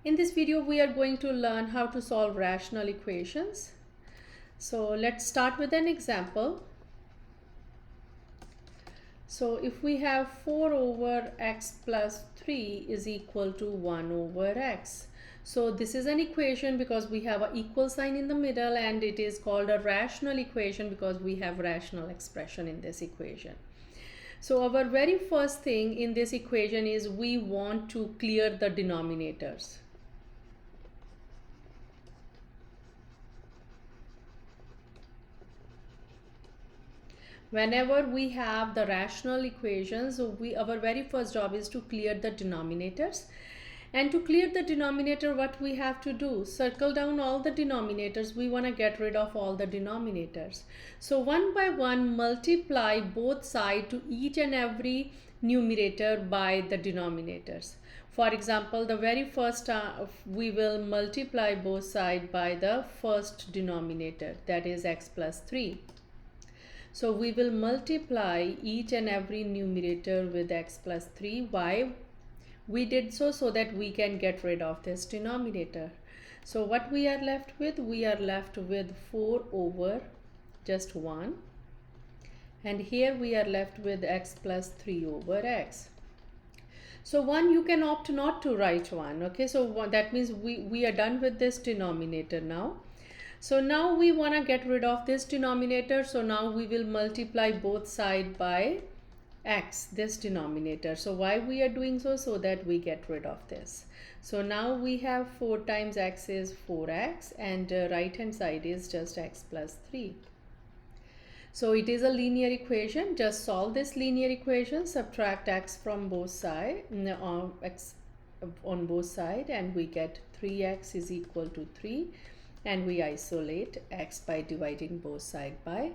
In this video, we are going to learn how to solve rational equations. So let's start with an example. So if we have 4 over x plus 3 is equal to 1 over x. So this is an equation because we have an equal sign in the middle, and it is called a rational equation because we have rational expression in this equation. So our very first thing in this equation is we want to clear the denominators. Whenever we have the rational equations, our very first job is to clear the denominators. And to clear the denominator, what we have to do? Circle down all the denominators. We want to get rid of all the denominators. So one by one, multiply both sides to each and every numerator by the denominators. For example, the very first we will multiply both sides by the first denominator, that is x plus 3. So we will multiply each and every numerator with x plus 3. Why? We did so that we can get rid of this denominator. So what we are left with? We are left with 4 over just 1. And here we are left with x plus 3 over x. So 1, you can opt not to write 1. Okay, so that means we are done with this denominator now. So now we want to get rid of this denominator. So now we will multiply both sides by x, this denominator. So why we are doing so? So that we get rid of this. So now we have 4 times x is 4x, and right hand side is just x plus 3. So it is a linear equation. Just solve this linear equation, subtract x from both sides, x on both sides, and we get 3x is equal to 3. And we isolate x by dividing both sides by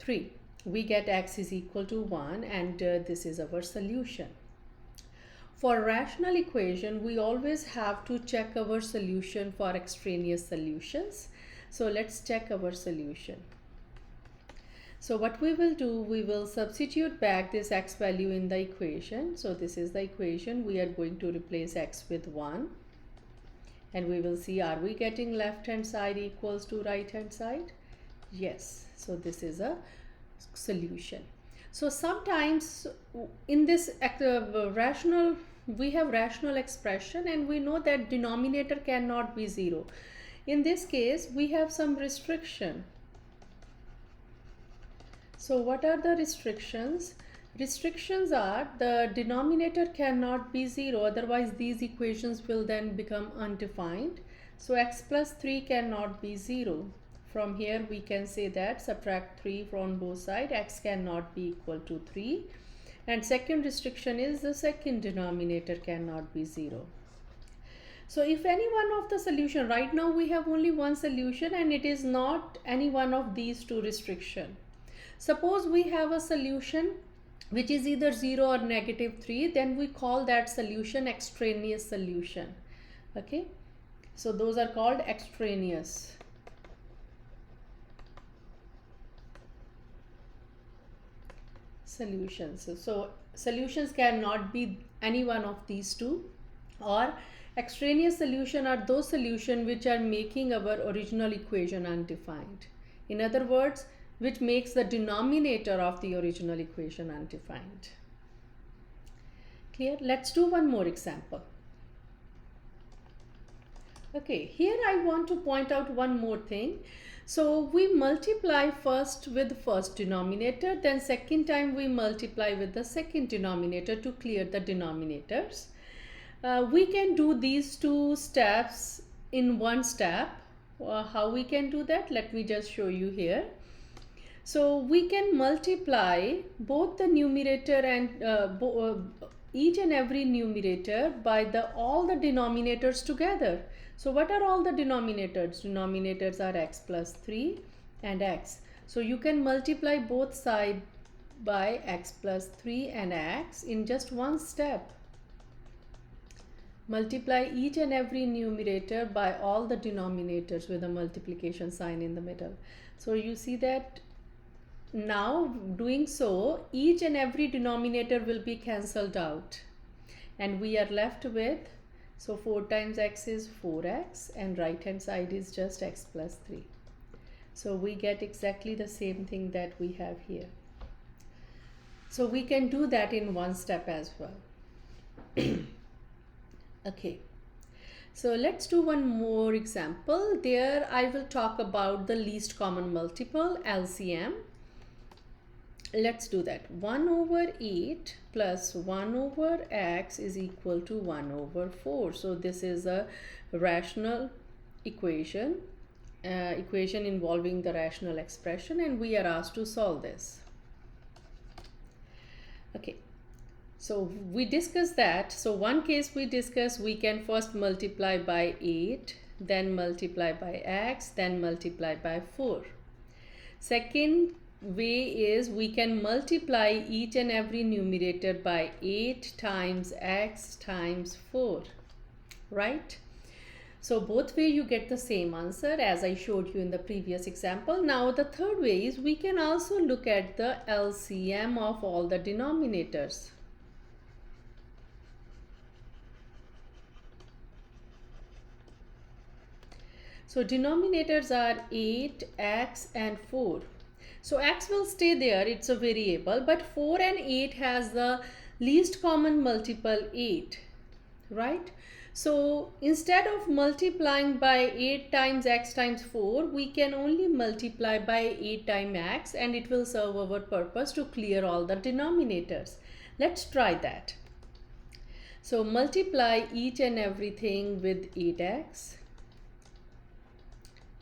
3. We get x is equal to 1, and this is our solution. For rational equation, we always have to check our solution for extraneous solutions. So let's check our solution. So what we will do, we will substitute back this x value in the equation. So this is the equation. We are going to replace x with 1. And we will see, are we getting left hand side equals to right hand side? Yes. So this is a solution. So sometimes in this rational, we have rational expression, and we know that denominator cannot be 0. In this case, we have some restriction. So what are the restrictions? Restrictions are the denominator cannot be 0, otherwise these equations will then become undefined. So x plus 3 cannot be 0. From here we can say that subtract 3 from both sides, x cannot be equal to 3. And second restriction is the second denominator cannot be 0. So if any one of the solution, right now we have only one solution, and it is not any one of these two restrictions. Suppose we have a solution which is either 0 or -3, then we call that solution extraneous solution. Okay, so those are called extraneous. Solutions. So solutions cannot be any one of these two, or extraneous solution are those solutions which are making our original equation undefined. In other words, which makes the denominator of the original equation undefined. Clear? Let's do one more example. Okay, here I want to point out one more thing. So we multiply first with first denominator, then second time we multiply with the second denominator to clear the denominators. We can do these two steps in one step. How we can do that? Let me just show you here. So we can multiply both the numerator and each and every numerator by all the denominators together. So what are all the denominators? Denominators are x plus 3 and x. So you can multiply both sides by x plus 3 and x in just one step. Multiply each and every numerator by all the denominators with a multiplication sign in the middle. So you see that now doing so, each and every denominator will be cancelled out, and we are left with So 4 times x is 4x, and right hand side is just x plus 3. So we get exactly the same thing that we have here. So we can do that in one step as well. Okay. So let's do one more example. There I will talk about the least common multiple, LCM. Let's do that. 1 over 8 plus 1 over x is equal to 1 over 4. So this is a rational equation, equation involving the rational expression, and we are asked to solve this. Okay. So we discussed that. So one case we discussed, we can first multiply by 8, then multiply by x, then multiply by 4. Second way is we can multiply each and every numerator by 8 times x times 4, right? So both way you get the same answer as I showed you in the previous example. Now the third way is we can also look at the LCM of all the denominators. So denominators are 8, x and 4. So x will stay there, it's a variable, but 4 and 8 has the least common multiple 8, right? So instead of multiplying by 8 times x times 4, we can only multiply by 8 times x, and it will serve our purpose to clear all the denominators. Let's try that. So multiply each and everything with 8x.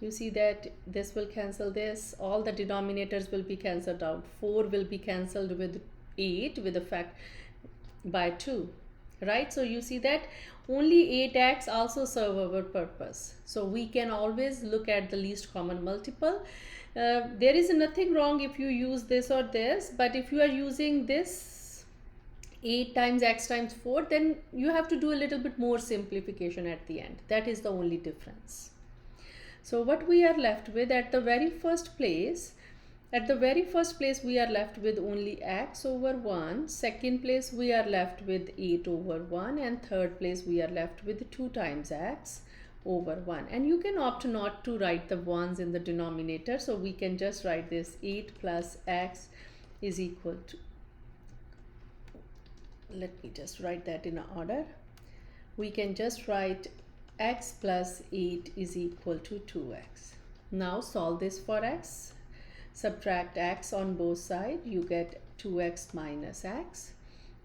You see that this will cancel this, all the denominators will be cancelled out. 4 will be cancelled with 8 with the fact by 2, right? So you see that only 8x also serve our purpose. So we can always look at the least common multiple. There is nothing wrong if you use this or this, but if you are using this 8 times x times 4, then you have to do a little bit more simplification at the end. That is the only difference. So what we are left with at the very first place, we are left with only x over 1. Second place we are left with 8 over 1, and third place we are left with 2 times x over 1. And you can opt not to write the ones in the denominator, so we can just write this 8 plus x is equal to, let me just write that in order. We can just write x plus 8 is equal to 2x. Now solve this for x. Subtract x on both sides. You get 2x minus x,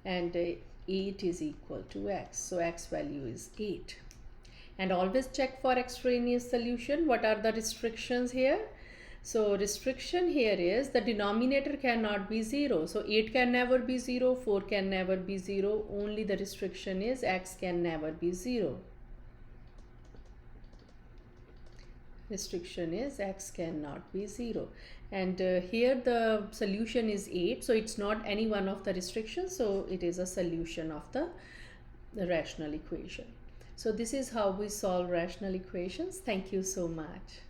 and 8 is equal to x. So x value is 8. And always check for extraneous solution. What are the restrictions here? So restriction here is the denominator cannot be 0. So 8 can never be 0, 4 can never be 0. Only the restriction is x can never be 0. Restriction is x cannot be 0, and here the solution is 8, so it's not any one of the restrictions, so it is a solution of the rational equation. So this is how we solve rational equations. Thank you so much.